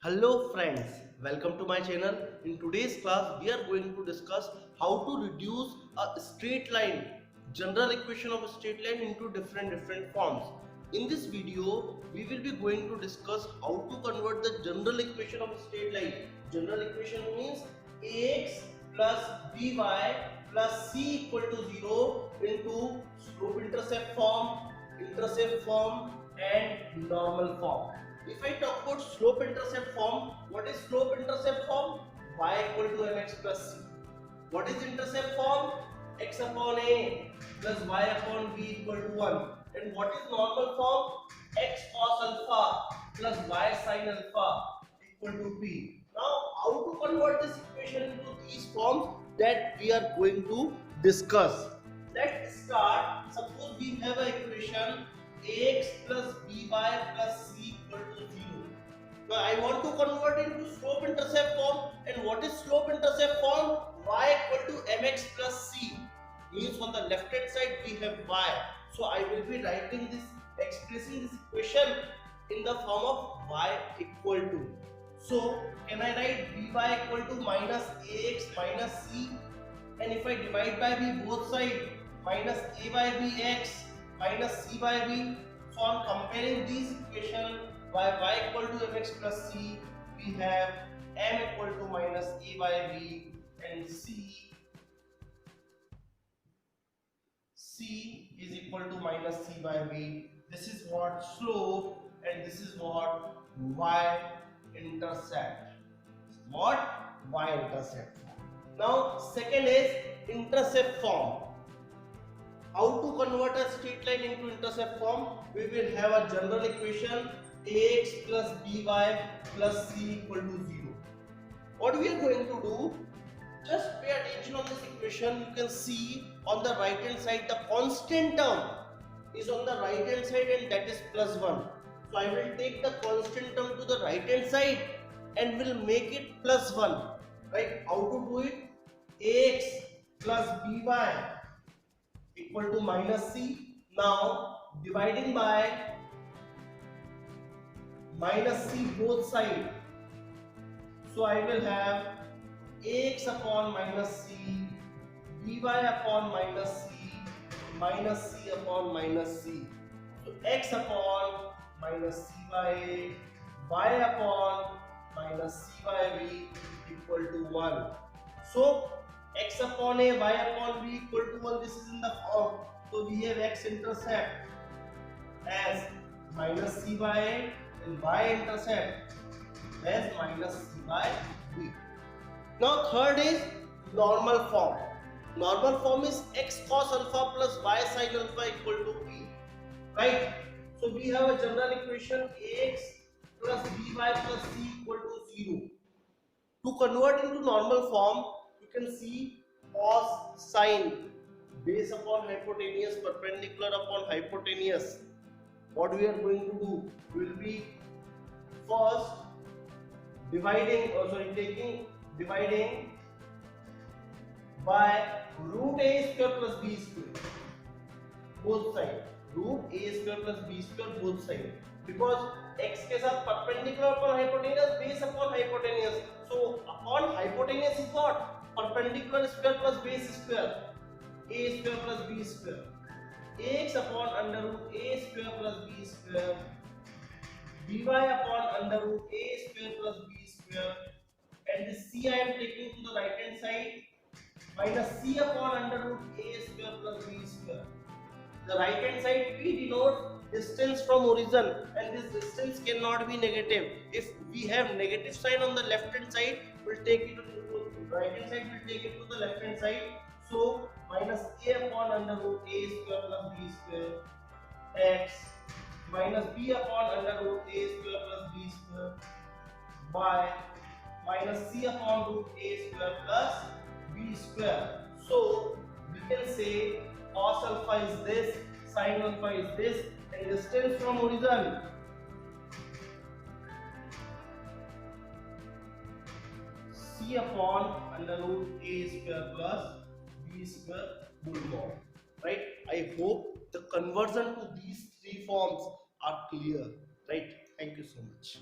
Hello friends, welcome to my channel. In today's class, we are going to discuss how to reduce a straight line, general equation of a straight line into different forms. In this video, we will be going to discuss how to convert the general equation of a straight line. General equation means ax plus by plus c equal to 0 into slope intercept form and normal form. If I talk about slope intercept form, what is slope intercept form? Y equal to mx plus c. What is intercept form? X upon a plus y upon b equal to 1. And what is normal form? X cos alpha plus y sin alpha equal to b. Now, how to convert this equation into these forms that we are going to discuss. Let's start. Suppose we have an equation ax plus by plus c equal to 0. Now I want to convert it into slope intercept form. And what is slope intercept form? Y equal to mx plus c. Means on the left hand side we have y. So I will be writing this, expressing this equation in the form of y equal to. So can I write by equal to minus ax minus c? And if I divide by b both sides, minus a by b x minus c by b. So on comparing these equations, by y equal to mx plus c, we have m equal to minus a by b and c is equal to minus c by b. This is what slope and this is what y intercept. What? Y intercept. Now second is intercept form. How to convert a straight line into intercept form? We will have a general equation ax plus by plus c equal to 0. What we are going to do? Just pay attention on this equation. You can see on the right hand side the constant term is on the right hand side and that is plus 1. So I will take the constant term to the right hand side and will make it plus 1. Right? How to do it? Ax plus by equal to minus c. Now dividing by minus c both sides. So I will have ax upon minus c, by upon minus c upon minus c. So x upon minus c by a, y upon minus c by b equal to 1. So x upon a, y upon b equal to 1. This is in the form. So we have x intercept as minus c by a and y intercept as minus c by b. Now third is normal form. Normal form is x cos alpha plus y sin alpha equal to b. Right? So we have a general equation ax plus by plus c equal to 0. To convert into normal form, you can see cos sine base upon hypotenuse perpendicular upon hypotenuse. What we are going to do? We will be first dividing by root a square plus b square both sides. Root a square plus b square both sides. Because x के साथ perpendicular upon hypotenuse, base upon hypotenuse. So upon hypotenuse is what? Perpendicular square plus base square. A square plus b square. Ax upon under root a square plus b square. By upon under root a square plus b square. And this c I am taking to the right hand side. Minus c upon under root a square plus b square. The right hand side p denotes distance from origin and this distance cannot be negative. If we have negative sign on the left hand side, we'll take it to the right hand side, we'll take it to the left hand side. So minus a upon under root a square plus b square x minus b upon under root a square plus b square y minus c upon root a square plus b square. So we can say cos alpha is this, sin alpha is this, and distance from origin c upon under root a square plus b square whole mod. Right? I hope the conversion to these three forms are clear. Right? Thank you so much.